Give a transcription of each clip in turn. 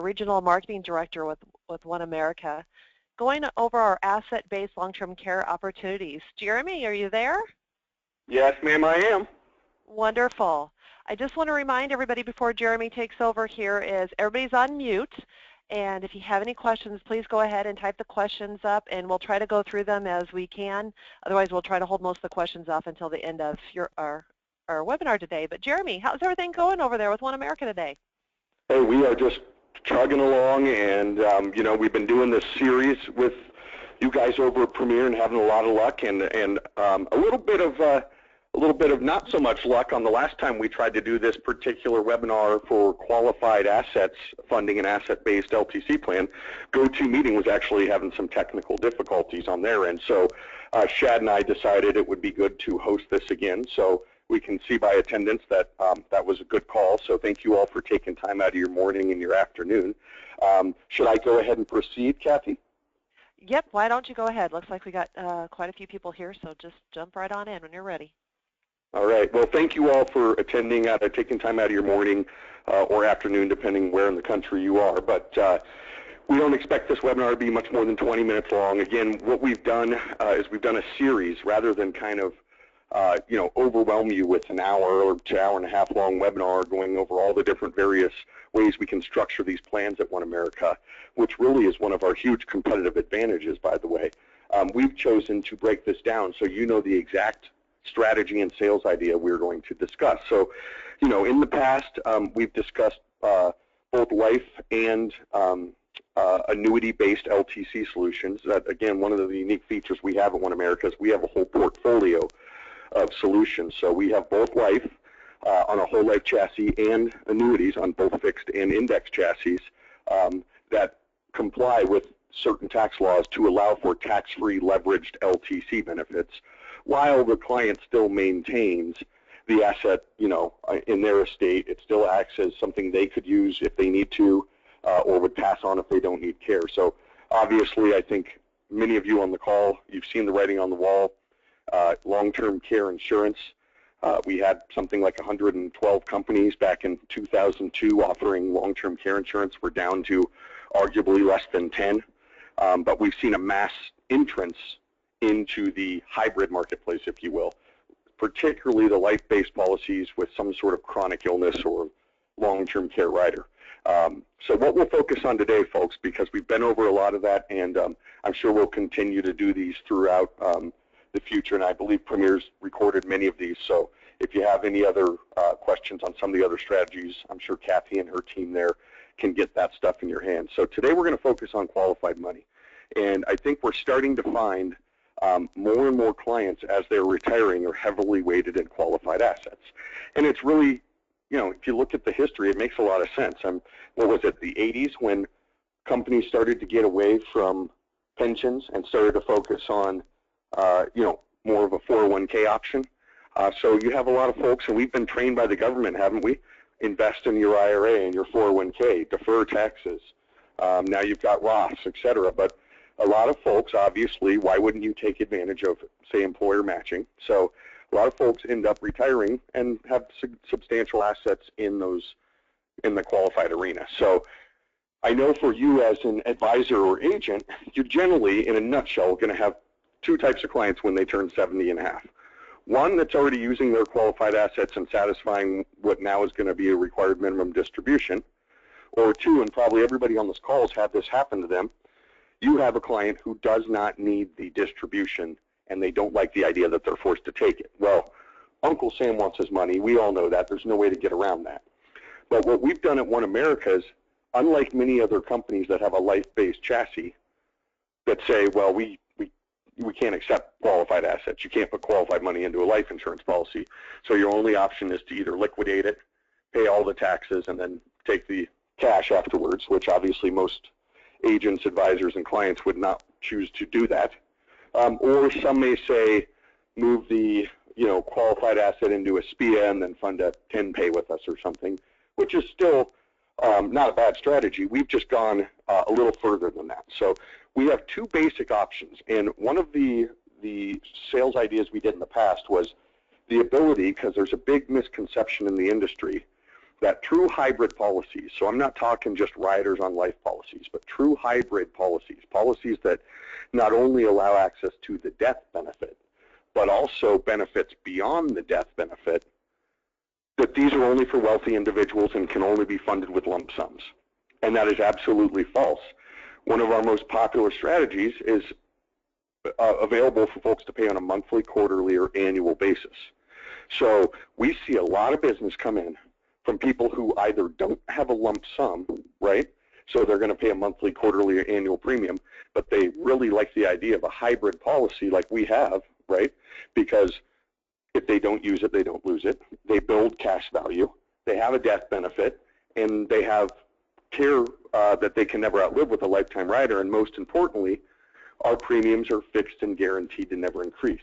Regional Marketing Director with One America, going over our asset-based long-term care opportunities. Jeremy, are you there? Yes, ma'am, I am. Wonderful. I just want to remind everybody before Jeremy takes over here is everybody's on mute, and if you have any questions, please go ahead and type the questions up, and we'll try to go through them as we can. Otherwise, we'll try to hold most of the questions off until the end of our webinar today. But Jeremy, how's everything going over there with One America today? Hey, we are just chugging along, and you know, we've been doing this series with you guys over at Premier and having a lot of luck, and a little bit of not so much luck on the last time we tried to do this particular webinar for qualified assets funding an asset-based LTC plan. GoToMeeting was actually having some technical difficulties on their end, so Shad and I decided it would be good to host this again. So we can see by attendance that that was a good call, so thank you all for taking time out of your morning and your afternoon. Should I go ahead and proceed, Kathy? Yep, why don't you go ahead? Looks like we got quite a few people here, so just jump right on in when you're ready. All right, well, thank you all for attending, taking time out of your morning or afternoon, depending where in the country you are. But we don't expect this webinar to be much more than 20 minutes long. Again, what we've done is we've done a series rather than kind of you know, overwhelm you with an hour or to hour and a half long webinar going over all the different various ways we can structure these plans at One America, which really is one of our huge competitive advantages, by the way. We've chosen to break this down so you know the exact strategy and sales idea we're going to discuss. So, you know, in the past, we've discussed both life and annuity-based LTC solutions. That, again, one of the unique features we have at One America is we have a whole portfolio of solutions. So we have both life on a whole life chassis and annuities on both fixed and index chassis that comply with certain tax laws to allow for tax-free leveraged LTC benefits while the client still maintains the asset, you know, in their estate. It still acts as something they could use if they need to or would pass on if they don't need care. So obviously, I think many of you on the call, you've seen the writing on the wall. Long-term care insurance. We had something like 112 companies back in 2002 offering long-term care insurance. We're down to arguably less than 10. But we've seen a mass entrance into the hybrid marketplace, if you will, particularly the life-based policies with some sort of chronic illness or long-term care rider. So what we'll focus on today, folks, because we've been over a lot of that, and I'm sure we'll continue to do these throughout the future, and I believe Premier's recorded many of these. So if you have any other questions on some of the other strategies, I'm sure Kathy and her team there can get that stuff in your hands. So today we're going to focus on qualified money. And I think we're starting to find more and more clients as they're retiring are heavily weighted in qualified assets. And it's really, you know, if you look at the history, it makes a lot of sense. What was it, the 80s when companies started to get away from pensions and started to focus on you know, more of a 401k option. So you have a lot of folks, and we've been trained by the government, haven't we? Invest in your IRA and your 401k, defer taxes. Now you've got Roths, et cetera. But a lot of folks, obviously, why wouldn't you take advantage of, say, employer matching? So a lot of folks end up retiring and have substantial assets in the qualified arena. So I know for you as an advisor or agent, you're generally, in a nutshell, going to have two types of clients when they turn 70 and a half. One that's already using their qualified assets and satisfying what now is going to be a required minimum distribution. Or two, and probably everybody on this call has had this happen to them, you have a client who does not need the distribution and they don't like the idea that they're forced to take it. Well, Uncle Sam wants his money. We all know that. There's no way to get around that. But what we've done at One America is, unlike many other companies that have a life-based chassis that say, well, we can't accept qualified assets. You can't put qualified money into a life insurance policy. So your only option is to either liquidate it, pay all the taxes, and then take the cash afterwards, which obviously most agents, advisors, and clients would not choose to do that. Or some may say, move the qualified asset into a SPIA and then fund a 10-pay with us or something, which is still not a bad strategy. We've just gone a little further than that. So we have two basic options, and one of the sales ideas we did in the past was the ability, because there's a big misconception in the industry, that true hybrid policies, so I'm not talking just riders on life policies, but true hybrid policies, policies that not only allow access to the death benefit, but also benefits beyond the death benefit, that these are only for wealthy individuals and can only be funded with lump sums. And that is absolutely false. One of our most popular strategies is available for folks to pay on a monthly, quarterly, or annual basis. So we see a lot of business come in from people who either don't have a lump sum, right? So they're going to pay a monthly, quarterly, or annual premium, but they really like the idea of a hybrid policy like we have, right? Because if they don't use it, they don't lose it. They build cash value. They have a death benefit, and they have care that they can never outlive with a lifetime rider. And most importantly, our premiums are fixed and guaranteed to never increase.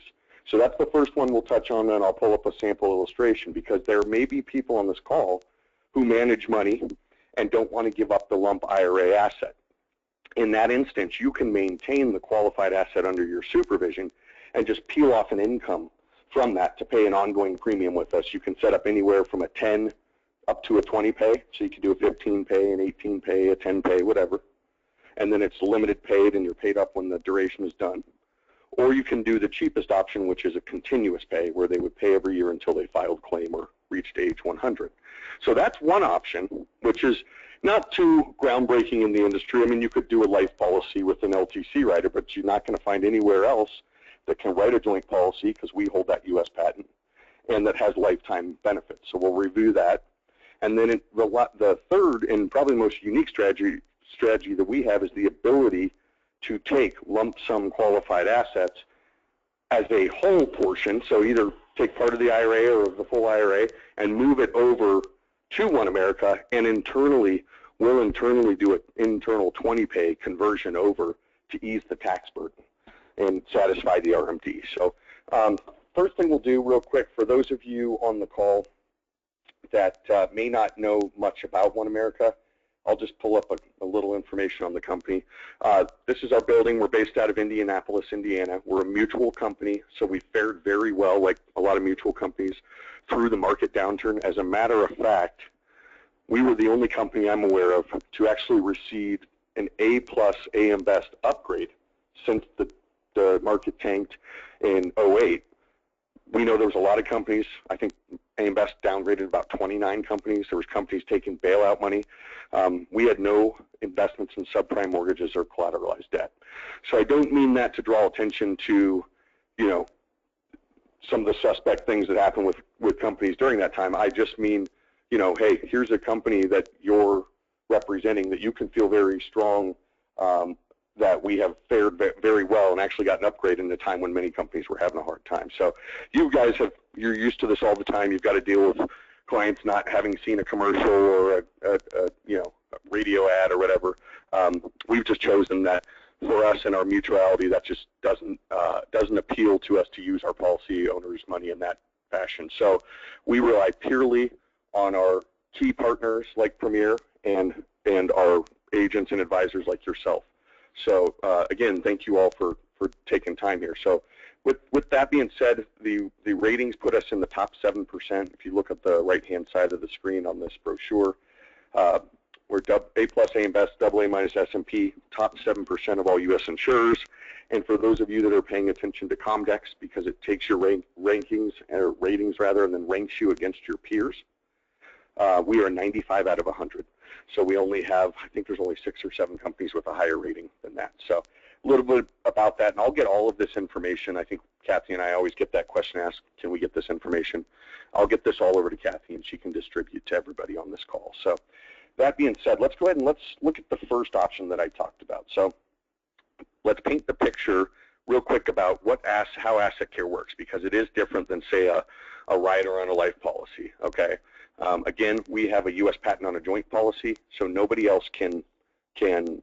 So that's the first one we'll touch on, and I'll pull up a sample illustration, because there may be people on this call who manage money and don't want to give up the lump IRA asset. In that instance, you can maintain the qualified asset under your supervision and just peel off an income from that to pay an ongoing premium with us. You can set up anywhere from a 10 up to a 20 pay, so you can do a 15 pay, an 18 pay, a 10 pay, whatever. And then it's limited paid and you're paid up when the duration is done. Or you can do the cheapest option, which is a continuous pay, where they would pay every year until they filed claim or reached age 100. So that's one option, which is not too groundbreaking in the industry. I mean, you could do a life policy with an LTC rider, but you're not going to find anywhere else that can write a joint policy, because we hold that U.S. patent, and that has lifetime benefits. So we'll review that. And then the third and probably most unique strategy that we have is the ability to take lump sum qualified assets as a whole portion, so either take part of the IRA or the full IRA and move it over to One America, and we'll internally do an internal 20 pay conversion over to ease the tax burden and satisfy the RMD. So first thing we'll do real quick, for those of you on the call that may not know much about One America, I'll just pull up a little information on the company. This is our building. We're based out of Indianapolis, Indiana. We're a mutual company, so we fared very well, like a lot of mutual companies, through the market downturn. As a matter of fact, we were the only company I'm aware of to actually receive an A+ AM Best upgrade since the market tanked in 08. We know there was a lot of companies. I think AM Best downgraded about 29 companies. There was companies taking bailout money. We had no investments in subprime mortgages or collateralized debt. So I don't mean that to draw attention to, some of the suspect things that happened with companies during that time. I just mean, hey, here's a company that you're representing that you can feel very strong that we have fared very well and actually got an upgrade in a time when many companies were having a hard time. So you guys you're used to this all the time. You've got to deal with clients not having seen a commercial or a radio ad or whatever. We've just chosen that for us and our mutuality, that just doesn't appeal to us to use our policy owners' money in that fashion. So we rely purely on our key partners like Premier and our agents and advisors like yourself. So again, thank you all for taking time here. So with that being said, the ratings put us in the top 7%. If you look at the right-hand side of the screen on this brochure, we're A+ AM Best, AA- S&P, top 7% of all U.S. insurers. And for those of you that are paying attention to Comdex, because it takes your ratings, and then ranks you against your peers, we are 95 out of 100. So we only have, I think there's only 6 or 7 companies with a higher rating than that. So a little bit about that, and I'll get all of this information. I think Kathy and I always get that question asked, can we get this information? I'll get this all over to Kathy, and she can distribute to everybody on this call. So that being said, let's go ahead and let's look at the first option that I talked about. So let's paint the picture real quick about how asset care works, because it is different than, say, a rider on a life policy, okay? Again, we have a U.S. patent on a joint policy, so nobody else can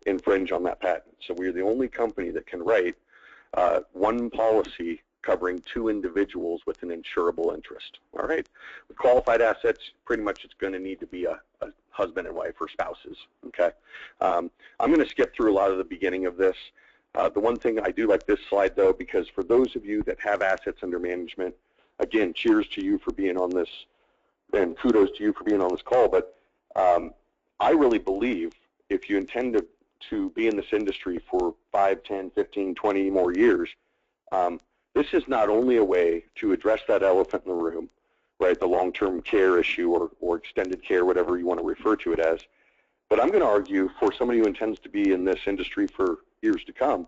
infringe on that patent. So we're the only company that can write one policy covering 2 individuals with an insurable interest, all right? With qualified assets, pretty much it's going to need to be a husband and wife or spouses, okay? I'm going to skip through a lot of the beginning of this. The one thing I do like this slide, though, because for those of you that have assets under management, again, cheers to you for being on this and kudos to you for being on this call, but I really believe if you intend to be in this industry for 5, 10, 15, 20 more years, this is not only a way to address that elephant in the room, right, the long-term care issue or extended care, whatever you want to refer to it as, but I'm going to argue for somebody who intends to be in this industry for years to come,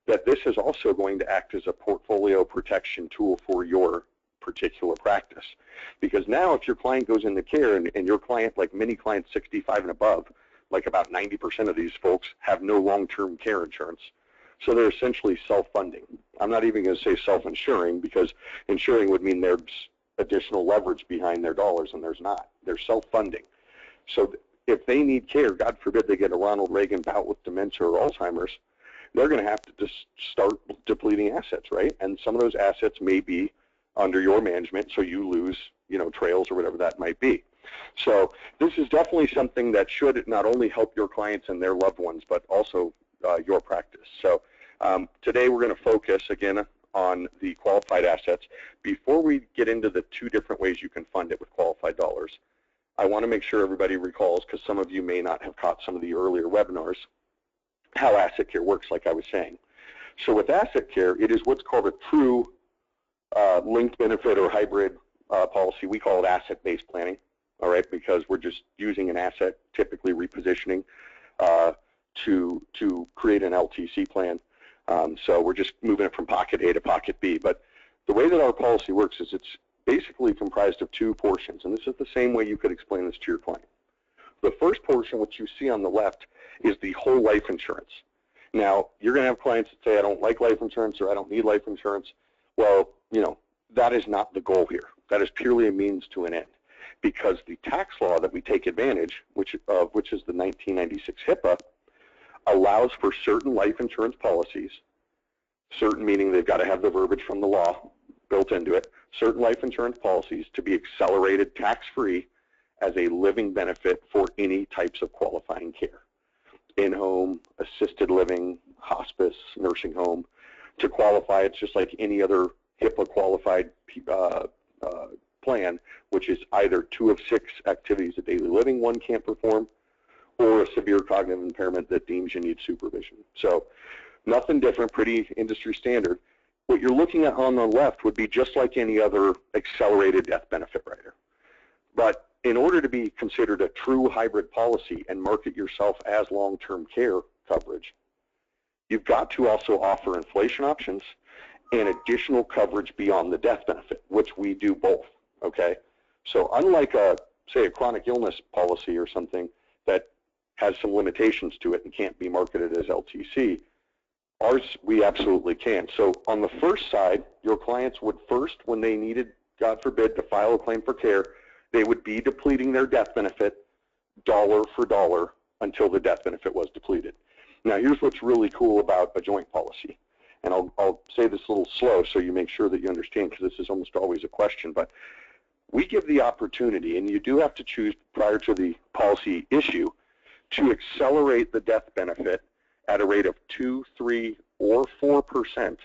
that this is also going to act as a portfolio protection tool for your particular practice. Because now if your client goes into care and your client, like many clients 65 and above, like about 90% of these folks have no long-term care insurance. So they're essentially self-funding. I'm not even going to say self-insuring because insuring would mean there's additional leverage behind their dollars, and there's not. They're self-funding. So if they need care, God forbid they get a Ronald Reagan bout with dementia or Alzheimer's, they're going to have to just start depleting assets, right? And some of those assets may be under your management, so you lose, trails or whatever that might be. So this is definitely something that should not only help your clients and their loved ones, but also your practice. So today we're going to focus, again, on the qualified assets. Before we get into the two different ways you can fund it with qualified dollars, I want to make sure everybody recalls, because some of you may not have caught some of the earlier webinars, how asset care works, like I was saying. So with asset care, it is what's called a true linked benefit or hybrid policy. We call it asset-based planning, all right, because we're just using an asset, typically repositioning, to create an LTC plan. So we're just moving it from pocket A to pocket B. But the way that our policy works is it's basically comprised of two portions, and this is the same way you could explain this to your client. The first portion, which you see on the left, is the whole life insurance. Now, you're going to have clients that say, I don't like life insurance or I don't need life insurance. Well, that is not the goal here. That is purely a means to an end, because the tax law that we take advantage, which is the 1996 HIPAA, allows for certain life insurance policies, certain meaning they've got to have the verbiage from the law built into it, certain life insurance policies to be accelerated tax-free as a living benefit for any types of qualifying care. In-home, assisted living, hospice, nursing home. To qualify, it's just like any other HIPAA qualified plan, which is either 2 of 6 activities of daily living one can't perform, or a severe cognitive impairment that deems you need supervision. So nothing different, pretty industry standard. What you're looking at on the left would be just like any other accelerated death benefit rider. But in order to be considered a true hybrid policy and market yourself as long-term care coverage, you've got to also offer inflation options and additional coverage beyond the death benefit, which we do both, okay? So unlike, say, a chronic illness policy or something that has some limitations to it and can't be marketed as LTC, ours, we absolutely can. So on the first side, your clients would first, when they needed, God forbid, to file a claim for care, they would be depleting their death benefit dollar for dollar until the death benefit was depleted. Now, here's what's really cool about a joint policy. And I'll say this a little slow so you make sure that you understand, because this is almost always a question. But we give the opportunity, and you do have to choose prior to the policy issue, to accelerate the death benefit at a rate of 2, 3, or 4%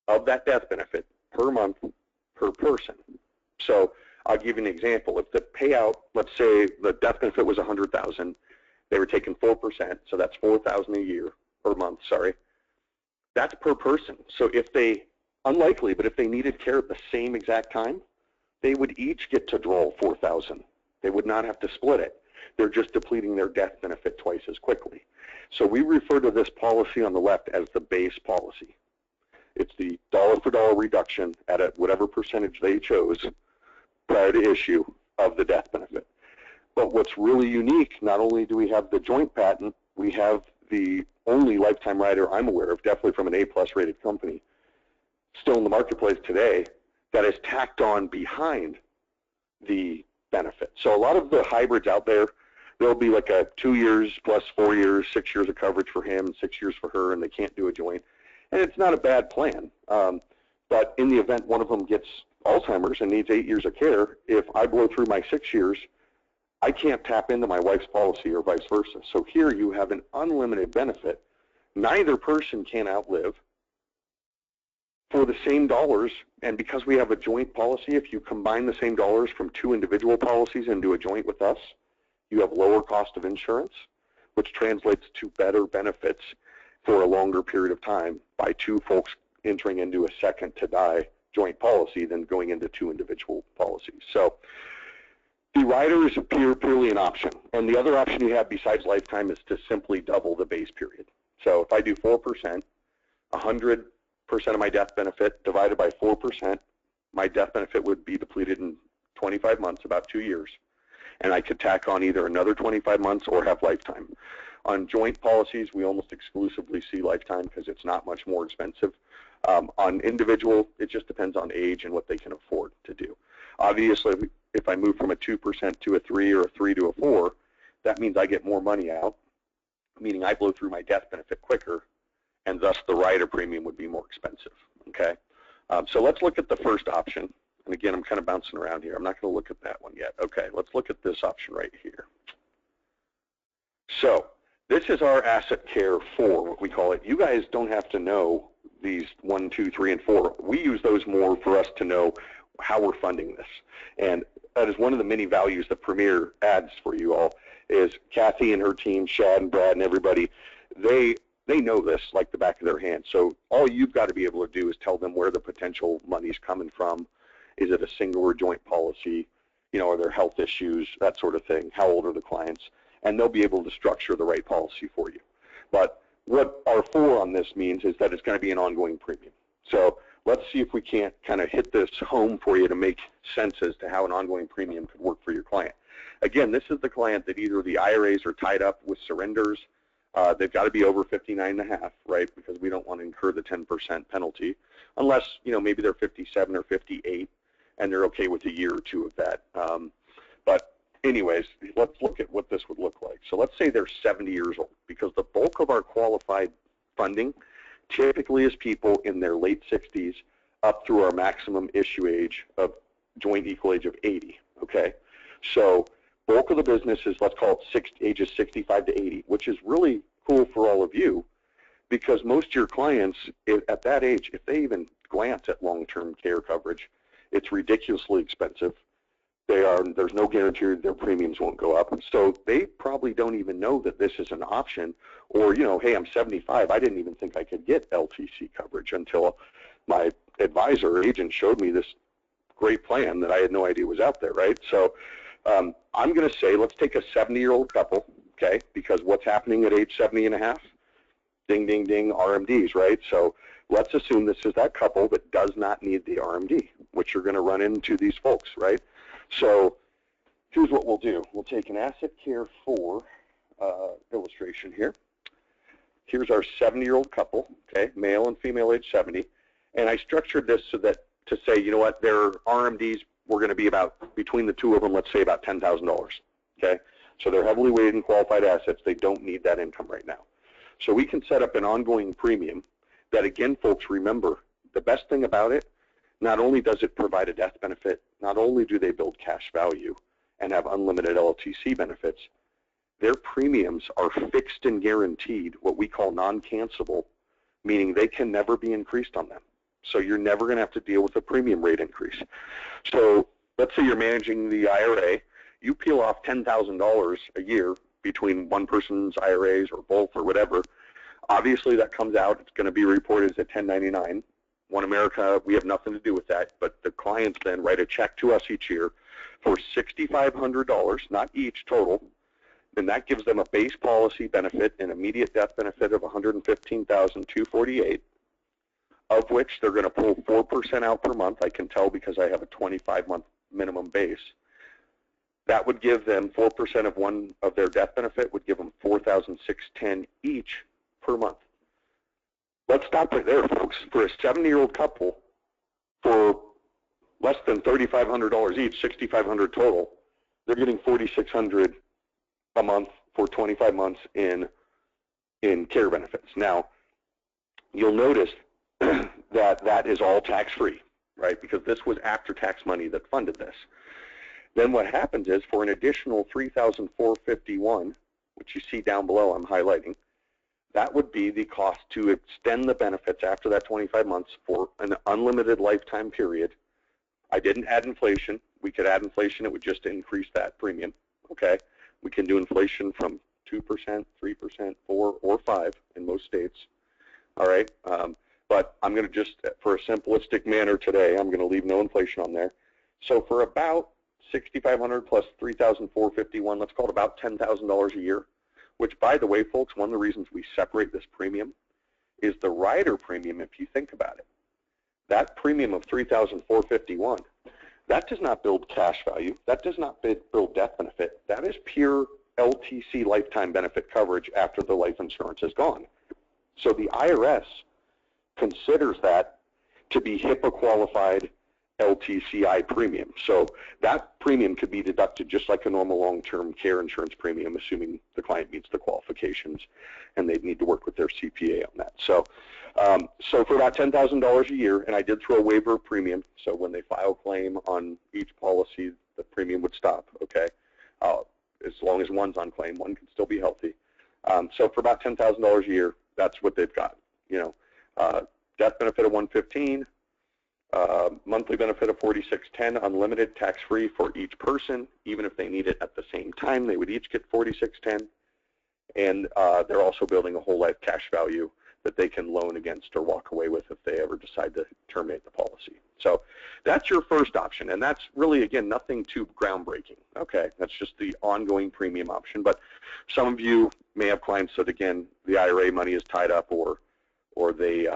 of that death benefit per month per person. So I'll give you an example. If the payout, let's say the death benefit was $100,000, they were taking 4%, so that's $4,000 a year, per month, sorry. That's per person. So if they, unlikely, but if they needed care at the same exact time, they would each get to draw $4,000. They would not have to split it. They're just depleting their death benefit twice as quickly. So we refer to this policy on the left as the base policy. It's the dollar for dollar reduction at whatever percentage they chose prior to issue of the death benefit. But what's really unique, not only do we have the joint patent, we have the only lifetime rider I'm aware of, definitely from an A-plus rated company, still in the marketplace today, that is tacked on behind the benefit. So a lot of the hybrids out there, there'll be like a 2 years plus 4 years, 6 years of coverage for him, 6 years for her, and they can't do a joint. And it's not a bad plan. But in the event one of them gets Alzheimer's and needs 8 years of care, if I blow through my 6 years, I can't tap into my wife's policy or vice versa. So here you have an unlimited benefit. Neither person can outlive for the same dollars, and because we have a joint policy, if you combine the same dollars from 2 individual policies into a joint with us, you have lower cost of insurance, which translates to better benefits for a longer period of time by 2 folks entering into a second to die joint policy than going into 2 individual policies. So the rider is purely an option, and the other option you have besides lifetime is to simply double the base period. So if I do 4%, 100% of my death benefit divided by 4%, my death benefit would be depleted in 25 months, about 2 years. And I could tack on either another 25 months or have lifetime. On joint policies, we almost exclusively see lifetime because it's not much more expensive. On individual, it just depends on age and what they can afford to do. Obviously, if I move from a 2% to a 3 or a 3 to a 4, that means I get more money out, meaning I blow through my death benefit quicker, and thus the rider premium would be more expensive. Okay, so let's look at the first option. And again, I'm kind of bouncing around here. I'm not going to look at that one yet. Okay, let's look at this option right here. So this is our Asset Care 4, what we call it. You guys don't have to know these 1, 2, 3, and 4. We use those more for us to know how we're funding this. And that is one of the many values that Premier adds for you all, is Kathy and her team, Shad and Brad and everybody, they know this like the back of their hand. So all you've got to be able to do is tell them where the potential money's coming from. Is it a single or joint policy? You know, are there health issues, that sort of thing? How old are the clients? And they'll be able to structure the right policy for you. But what our 4 on this means is that it's going to be an ongoing premium. So let's see if we can't kind of hit this home for you to make sense as to how an ongoing premium could work for your client. Again, this is the client that either the IRAs are tied up with surrenders. They've got to be over 59.5, right? Because we don't want to incur the 10% penalty, unless, you know, maybe they're 57 or 58 and they're okay with a year or 2 of that. But anyways, let's look at what this would look like. So let's say they're 70 years old, because the bulk of our qualified funding typically is people in their late 60s up through our maximum issue age of joint equal age of 80, okay? So bulk of the business is, let's call it ages 65 to 80, which is really cool for all of you, because most of your clients at that age, if they even glance at long-term care coverage, it's ridiculously expensive. There's no guarantee their premiums won't go up. So they probably don't even know that this is an option, or, you know, hey, I'm 75. I didn't even think I could get LTC coverage until my advisor or agent showed me this great plan that I had no idea was out there, right? So I'm going to say let's take a 70-year-old couple, okay, because what's happening at age 70.5? Ding, ding, ding, RMDs, right? So let's assume this is that couple that does not need the RMD, which you're going to run into these folks, right? So here's what we'll do. We'll take an Asset Care 4 illustration here. Here's our 70-year-old couple, okay, male and female age 70, and I structured this so that to say, you know what, their RMDs were going to be about, between the 2 of them, let's say about $10,000, okay? So they're heavily weighted in qualified assets. They don't need that income right now. So we can set up an ongoing premium that, again, folks, remember, the best thing about it, not only does it provide a death benefit, not only do they build cash value and have unlimited LTC benefits, their premiums are fixed and guaranteed, what we call non-cancelable, meaning they can never be increased on them. So you're never going to have to deal with a premium rate increase. So let's say you're managing the IRA. You peel off $10,000 a year between one person's IRAs or both or whatever. Obviously, that comes out. It's going to be reported as a 1099. One America, we have nothing to do with that, but the clients then write a check to us each year for $6,500, not each, total, and that gives them a base policy benefit, an immediate death benefit of $115,248, of which they're going to pull 4% out per month. I can tell because I have a 25-month minimum base. That would give them 4% of one of their death benefit would give them $4,610 each per month. Let's stop right there, folks. For a 70-year-old couple, for less than $3,500 each, $6,500 total, they're getting $4,600 a month for 25 months in care benefits. Now, you'll notice that that is all tax-free, right? Because this was after-tax money that funded this. Then what happens is, for an additional $3,451, which you see down below, I'm highlighting, that would be the cost to extend the benefits after that 25 months for an unlimited lifetime period. I didn't add inflation. We could add inflation. It would just increase that premium. Okay. We can do inflation from 2%, 3%, 4, or 5 in most states. All right. But I'm going to just, for a simplistic manner today, I'm going to leave no inflation on there. So for about $6,500 plus $3,451, let's call it about $10,000 a year, which, by the way, folks, one of the reasons we separate this premium is the rider premium, if you think about it. That premium of $3,451, that does not build cash value. That does not build death benefit. That is pure LTC lifetime benefit coverage after the life insurance is gone. So the IRS considers that to be HIPAA qualified LTCI premium. So that premium could be deducted just like a normal long-term care insurance premium, assuming the client meets the qualifications, and they'd need to work with their CPA on that. So, so for about $10,000 a year, and I did throw a waiver of premium, so when they file claim on each policy, the premium would stop, okay? As long as one's on claim, one can still be healthy. So for about $10,000 a year, that's what they've got. You know, death benefit of $115. Monthly benefit of $46.10, unlimited tax-free for each person. Even if they need it at the same time, they would each get $46.10. And they're also building a whole life cash value that they can loan against or walk away with if they ever decide to terminate the policy. So that's your first option, and that's really, again, nothing too groundbreaking. Okay, that's just the ongoing premium option. But some of you may have clients that, again, the IRA money is tied up, or they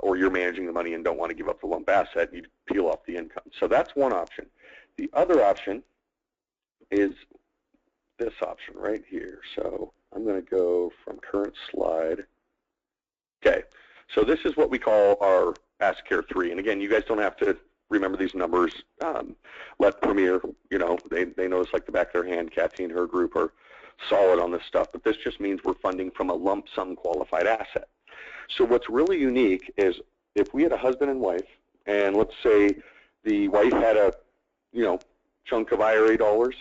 or you're managing the money and don't want to give up the lump asset, you peel off the income. So that's one option. The other option is this option right here. So I'm going to go from current slide. Okay, so this is what we call our AskCare 3. And again, you guys don't have to remember these numbers. Let Premier, you know, they know it's like the back of their hand. Kathy and her group are solid on this stuff, but this just means we're funding from a lump sum qualified asset. So what's really unique is if we had a husband and wife, and let's say the wife had a, you know, chunk of IRA dollars,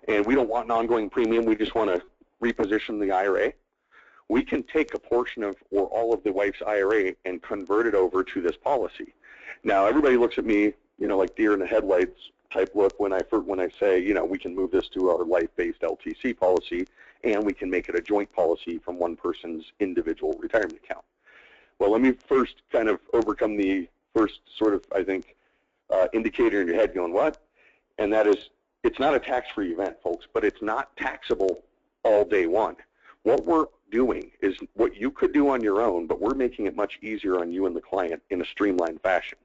and we don't want an ongoing premium, we just want to reposition the IRA, we can take a portion of or all of the wife's IRA and convert it over to this policy. Now, everybody looks at me, you know, like deer in the headlights type look when I say, you know, we can move this to our life-based LTC policy, and we can make it a joint policy from one person's individual retirement account. Well, let me first kind of overcome the first sort of, I think, indicator in your head going, what? And that is, it's not a tax-free event, folks, but it's not taxable all day one. What we're doing is what you could do on your own, but we're making it much easier on you and the client in a streamlined fashion.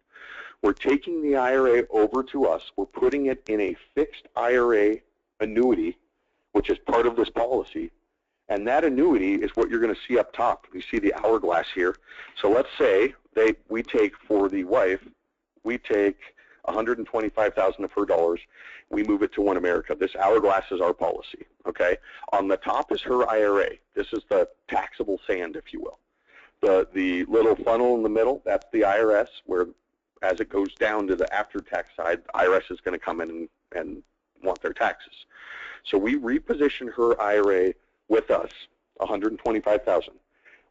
We're taking the IRA over to us. We're putting it in a fixed IRA annuity, which is part of this policy. And that annuity is what you're going to see up top. You see the hourglass here. So let's say we take, for the wife, we take $125,000 of her dollars. We move it to One America. This hourglass is our policy. Okay. On the top is her IRA. This is the taxable sand, if you will. The little funnel in the middle, that's the IRS, where as it goes down to the after-tax side, the IRS is going to come in and want their taxes. So we reposition her IRA with us, $125,000.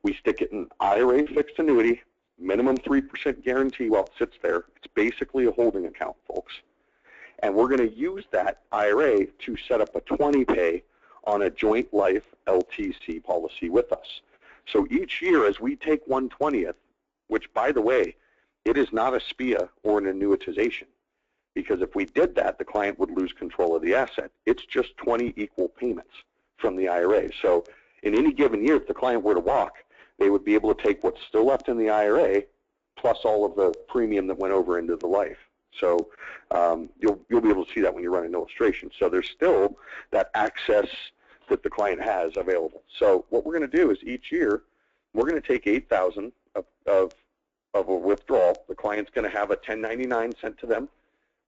We stick it in IRA fixed annuity, minimum 3% guarantee while it sits there. It's basically a holding account, folks. And we're going to use that IRA to set up a 20-pay on a joint life LTC policy with us. So each year as we take 1/20th, which, by the way, it is not a SPIA or an annuitization, because if we did that, the client would lose control of the asset. It's just 20 equal payments from the IRA. So in any given year, if the client were to walk, they would be able to take what's still left in the IRA plus all of the premium that went over into the life. So you'll be able to see that when you run an illustration. So there's still that access that the client has available. So what we're going to do is each year, we're going to take $8,000 of a withdrawal. The client's going to have a 1099 sent to them,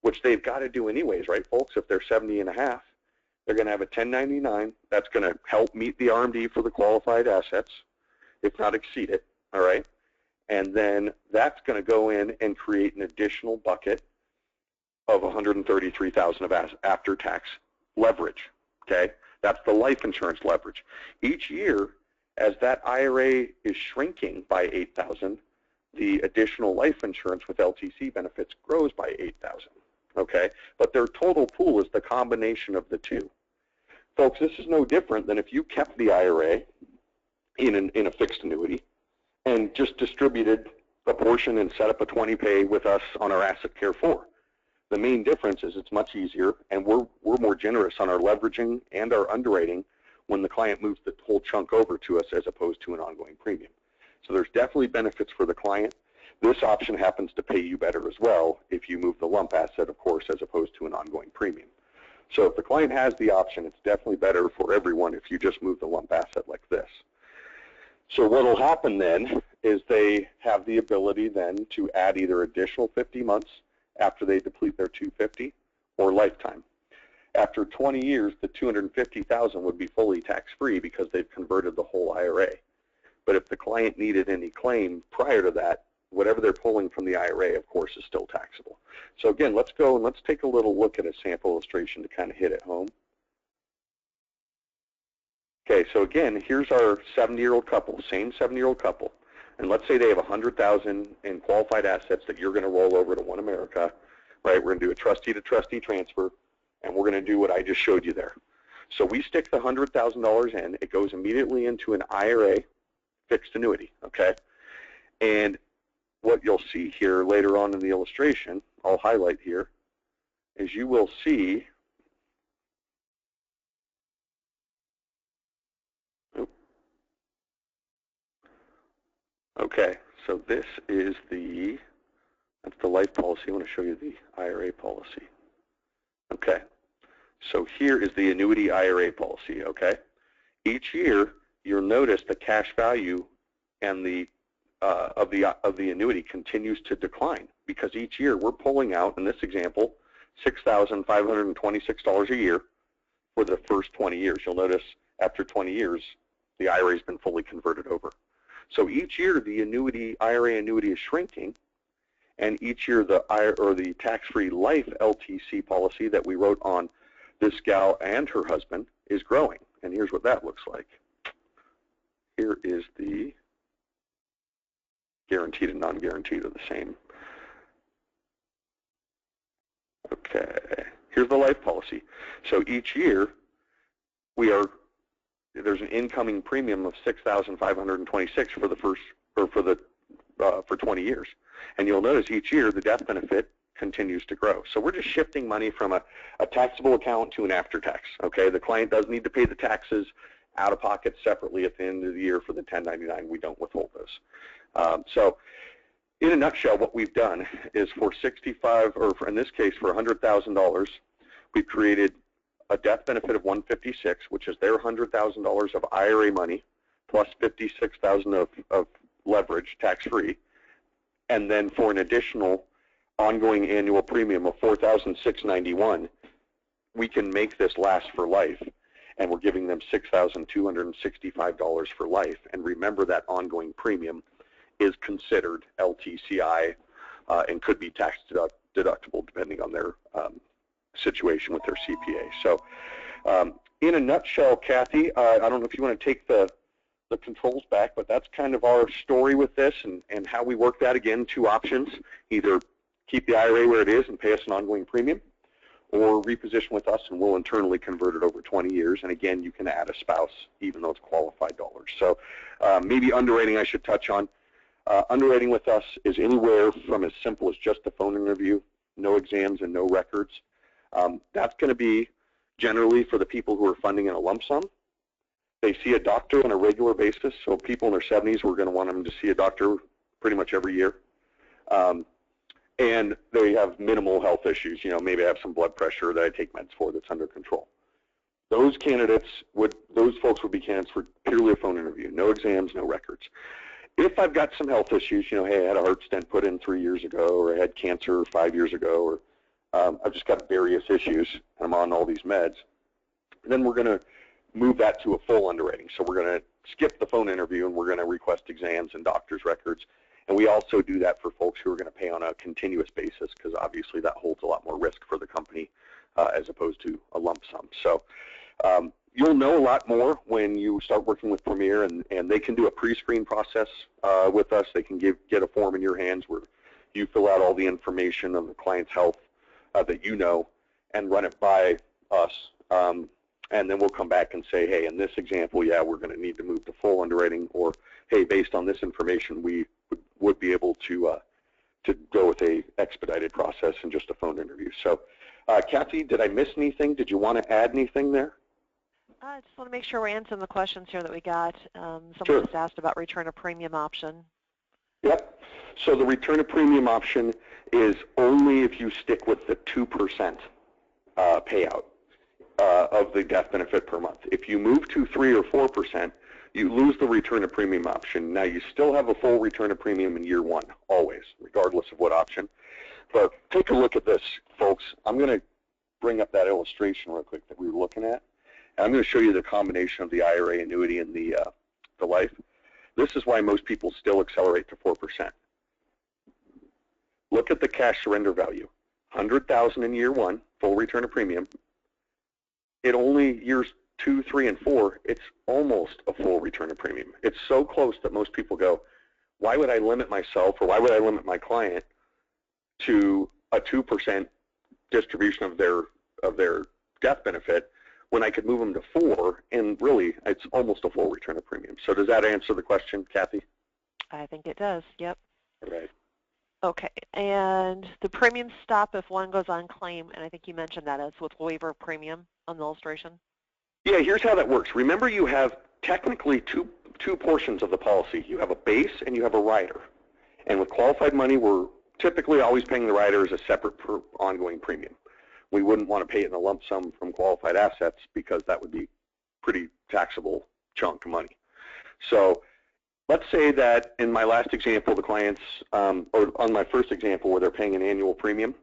which they've got to do anyways, right, folks? If they're 70 and a half, they're going to have a 1099. That's going to help meet the RMD for the qualified assets, if not exceed it, all right? And then that's going to go in and create an additional bucket of $133,000 of after-tax leverage, okay? That's the life insurance leverage. Each year, As that IRA is shrinking by $8,000, the additional life insurance with LTC benefits grows by $8,000. Okay, but their total pool is the combination of the two. Folks, this is no different than if you kept the IRA in a fixed annuity and just distributed a portion and set up a 20-pay with us on our Asset Care 4. The main difference is it's much easier, and we're more generous on our leveraging and our underwriting when the client moves the whole chunk over to us as opposed to an ongoing premium. So there's definitely benefits for the client. This option happens to pay you better as well if you move the lump asset, of course, as opposed to an ongoing premium. So if the client has the option, it's definitely better for everyone if you just move the lump asset like this. So what will happen then is they have the ability then to add either additional 50 months after they deplete their 250 or lifetime. After 20 years, the $250,000 would be fully tax-free because they've converted the whole IRA. But if the client needed any claim prior to that, whatever they're pulling from the IRA, of course, is still taxable. So again, let's go and let's take a little look at a sample illustration to kind of hit it home. Okay, so again, here's our 70-year-old couple, same 70-year-old couple. And let's say they have $100,000 in qualified assets that you're going to roll over to One America, right? We're going to do a trustee-to-trustee transfer, and we're going to do what I just showed you there. So we stick the $100,000 in. It goes immediately into an IRA fixed annuity, okay? And what you'll see here later on in the illustration, I'll highlight here, is you will see okay, so this is that's the life policy. I want to show you the IRA policy. Okay, so here is the annuity IRA policy, okay? Each year, you'll notice the cash value and the of the annuity continues to decline because each year we're pulling out, in this example, $6,526 a year for the first 20 years. You'll notice after 20 years, the IRA has been fully converted over. So each year the IRA annuity is shrinking, and each year the tax-free life LTC policy that we wrote on this gal and her husband is growing. And here's what that looks like. Here is the guaranteed and non-guaranteed are the same. Okay, here's the life policy. So each year there's an incoming premium of $6,526 for the first for 20 years, and you'll notice each year the death benefit continues to grow. So we're just shifting money from a taxable account to an after-tax. Okay, the client does need to pay the taxes out of pocket separately at the end of the year for the 1099. We don't withhold those. So in a nutshell, what we've done is for in this case, for $100,000, we've created a death benefit of $156, which is their $100,000 of IRA money plus $56,000 of leverage, tax-free, and then for an additional ongoing annual premium of $4,691, we can make this last for life, and we're giving them $6,265 for life. And remember that ongoing premium is considered LTCI and could be tax deductible depending on their situation with their CPA. So in a nutshell, Kathy, I don't know if you want to take the controls back, but that's kind of our story with this and how we work that. Again, two options: either keep the IRA where it is and pay us an ongoing premium, or reposition with us and we'll internally convert it over 20 years. And again, you can add a spouse even though it's qualified dollars. So maybe underwriting I should touch on. Underwriting with us is anywhere from as simple as just a phone interview, no exams and no records. That's going to be generally for the people who are funding in a lump sum. They see a doctor on a regular basis, so people in their 70s, we're going to want them to see a doctor pretty much every year. And they have minimal health issues, maybe I have some blood pressure that I take meds for that's under control. Those folks would be candidates for purely a phone interview, no exams, no records. If I've got some health issues, hey, I had a heart stent put in 3 years ago, or I had cancer 5 years ago, or I've just got various issues, and I'm on all these meds, then we're going to move that to a full underwriting. So we're going to skip the phone interview, and we're going to request exams and doctor's records. And we also do that for folks who are going to pay on a continuous basis, because obviously that holds a lot more risk for the company as opposed to a lump sum. So you'll know a lot more when you start working with Premier, and they can do a pre-screen process with us. They can get a form in your hands where you fill out all the information on the client's health that you know and run it by us. And then we'll come back and say, hey, in this example, yeah, we're going to need to move to full underwriting, or hey, based on this information, we would be able to go with a expedited process and just a phone interview. So, Kathy, did I miss anything? Did you want to add anything there? I just want to make sure we're answering the questions here that we got. Someone Sure. just asked about return of premium option. Yep. So the return of premium option is only if you stick with the 2% payout of the death benefit per month. If you move to 3 or 4%, you lose the return of premium option. Now, you still have a full return of premium in year one, always, regardless of what option. But take a look at this, folks. I'm going to bring up that illustration real quick that we were looking at. And I'm going to show you the combination of the IRA annuity and the life. This is why most people still accelerate to 4%. Look at the cash surrender value. $100,000 in year one, full return of premium. It only years 2, 3, and 4, it's almost a full return of premium. It's so close that most people go, why would I limit myself, or why would I limit my client to a 2% distribution of their death benefit when I could move them to 4, and really it's almost a full return of premium. So does that answer the question, Kathy? I think it does, yep. All right. Okay, and the premiums stop if one goes on claim, and I think you mentioned that as with waiver of premium on the illustration. Yeah, here's how that works. Remember, you have technically two portions of the policy. You have a base and you have a rider. And with qualified money, we're typically always paying the rider as a separate ongoing premium. We wouldn't want to pay it in a lump sum from qualified assets because that would be pretty taxable chunk of money. So let's say that in my last example, the clients, or on my first example where they're paying an annual premium,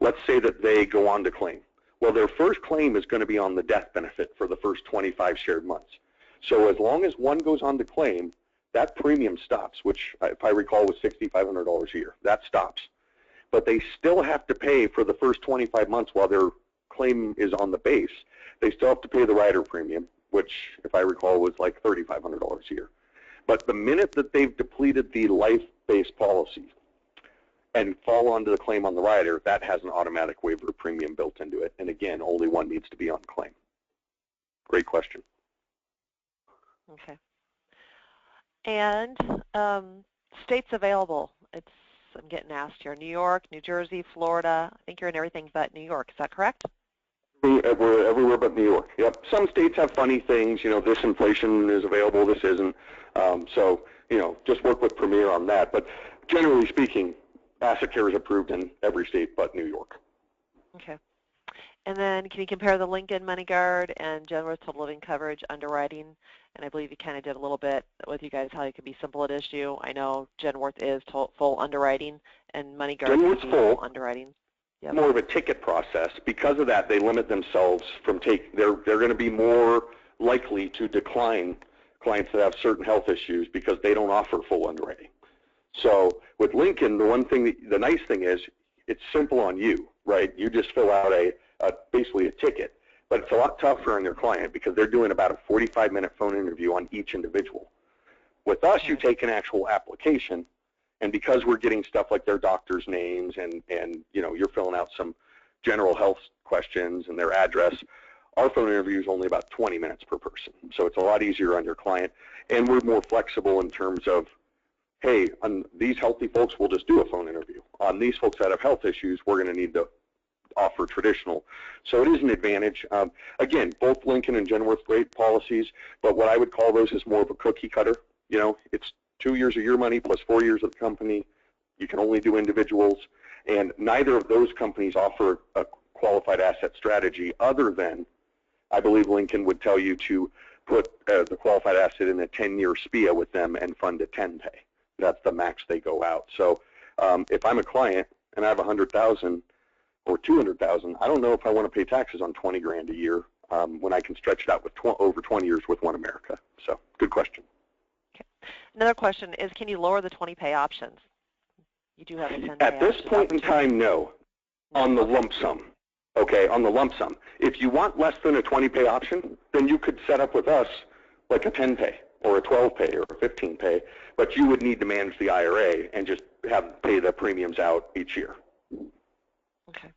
let's say that they go on to claim. Well, their first claim is going to be on the death benefit for the first 25 shared months. So as long as one goes on to claim, that premium stops, which, if I recall, was $6,500 a year. That stops. But they still have to pay for the first 25 months while their claim is on the base. They still have to pay the rider premium, which, if I recall, was like $3,500 a year. But the minute that they've depleted the life-based policy and fall onto the claim on the rider, that has an automatic waiver of premium built into it. And again, only one needs to be on claim. Great question. Okay. And states available. I'm getting asked here. New York, New Jersey, Florida. I think you're in everything but New York. Is that correct? We're everywhere but New York. Yep. Some states have funny things. You know, this inflation is available, this isn't. So, you know, just work with Premier on that. But generally speaking, Asset Care is approved in every state but New York. Okay. And then can you compare the Lincoln MoneyGuard and Genworth Total Living Coverage underwriting? And I believe you kind of did a little bit with you guys how it could be simple at issue. I know Genworth is full underwriting and MoneyGuard is full underwriting. Yep. More of a ticket process. Because of that, they limit themselves from they're going to be more likely to decline clients that have certain health issues because they don't offer full underwriting. So with Lincoln, the nice thing is it's simple on you, right? You just fill out basically a ticket, but it's a lot tougher on your client because they're doing about a 45-minute phone interview on each individual. With us, you take an actual application, and because we're getting stuff like their doctor's names and you know, you're filling out some general health questions and their address, our phone interview is only about 20 minutes per person. So it's a lot easier on your client, and we're more flexible in terms of, hey, on these healthy folks, we'll just do a phone interview. On these folks that have health issues, we're going to need to offer traditional. So it is an advantage. Again, both Lincoln and Genworth, great policies, but what I would call those is more of a cookie cutter. You know, it's 2 years of your money plus 4 years of the company. You can only do individuals, and neither of those companies offer a qualified asset strategy other than, I believe Lincoln would tell you to put the qualified asset in a 10-year SPIA with them and fund a 10-pay. That's the max they go out. So if I'm a client and I have $100,000 or $200,000, I don't know if I want to pay taxes on 20 grand a year when I can stretch it out with over 20 years with One America. So good question. Okay. Another question is, can you lower the 20-pay options? You do have a 10-pay At this point in time, no, on the lump sum. okay, on the lump sum. If you want less than a 20-pay option, then you could set up with us like a 10-pay or a 12-pay or a 15-pay, but you would need to manage the IRA and just pay the premiums out each year. Okay.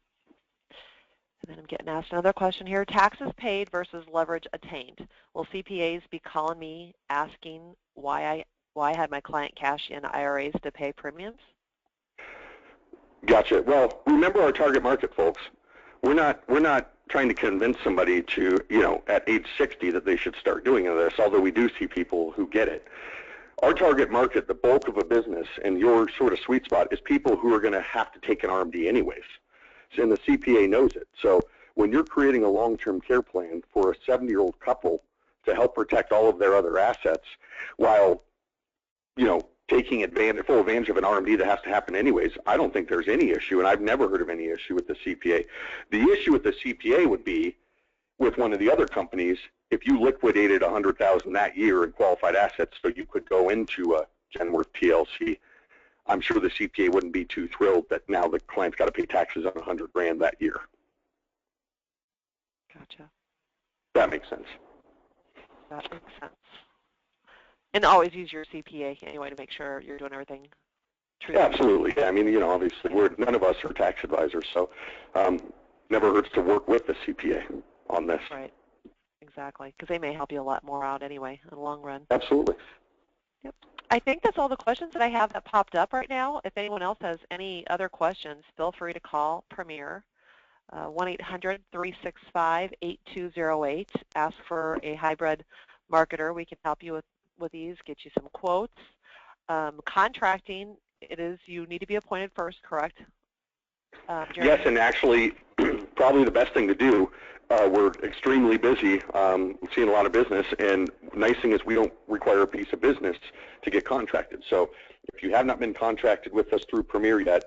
And then I'm getting asked another question here. Taxes paid versus leverage attained. Will CPAs be calling me asking why I had my client cash in IRAs to pay premiums? Gotcha. Well, remember our target market, folks. We're not trying to convince somebody to, at age 60 that they should start doing this, although we do see people who get it. Our target market, the bulk of a business, and your sort of sweet spot is people who are going to have to take an RMD anyways. And the CPA knows it. So when you're creating a long-term care plan for a 70-year-old couple to help protect all of their other assets while, taking full advantage of an RMD that has to happen anyways, I don't think there's any issue, and I've never heard of any issue with the CPA. The issue with the CPA would be with one of the other companies, if you liquidated $100,000 that year in qualified assets so you could go into a Genworth PLC, I'm sure the CPA wouldn't be too thrilled that now the client's got to pay taxes on $100,000 that year. Gotcha. That makes sense. That makes sense. And always use your CPA anyway to make sure you're doing everything true. Yeah, absolutely. I mean, obviously, none of us are tax advisors, so never hurts to work with the CPA on this. Right. Exactly, because they may help you a lot more out anyway in the long run. Absolutely. Yep. I think that's all the questions that I have that popped up right now. If anyone else has any other questions, feel free to call Premier, 1-800-365-8208. Ask for a hybrid marketer. We can help you with these, get you some quotes. Contracting, you need to be appointed first, correct? Yes, and actually, probably the best thing to do. We're extremely busy, seeing a lot of business, and nice thing is we don't require a piece of business to get contracted. So if you have not been contracted with us through Premier yet,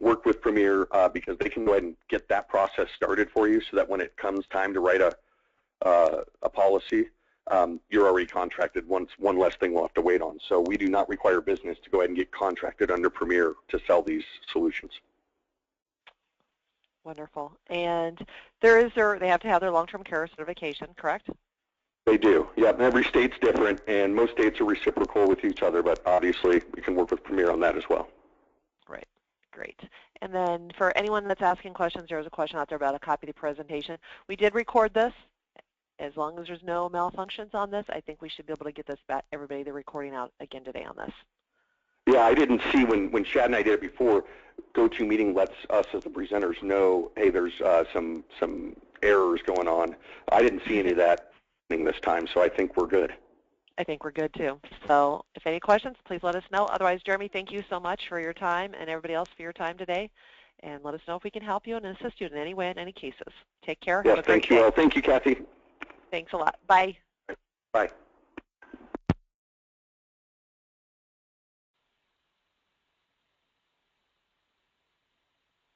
work with Premier because they can go ahead and get that process started for you so that when it comes time to write a policy, you're already contracted. One less thing we'll have to wait on. So we do not require business to go ahead and get contracted under Premier to sell these solutions. Wonderful. And they have to have their long-term care certification, correct? They do. Yeah, every state's different, and most states are reciprocal with each other, but obviously we can work with Premier on that as well. Right. Great. And then for anyone that's asking questions, there was a question out there about a copy of the presentation. We did record this. As long as there's no malfunctions on this, I think we should be able to get this back, everybody, the recording out again today on this. Yeah, I didn't see when Chad and I did it before, GoToMeeting lets us as the presenters know, hey, there's some errors going on. I didn't see any of that this time, so I think we're good. I think we're good too. So if any questions, please let us know. Otherwise, Jeremy, thank you so much for your time and everybody else for your time today. And let us know if we can help you and assist you in any way in any cases. Take care. Yes, have a great thank you day. all. Thank you, Kathy. Thanks a lot. Bye. Bye.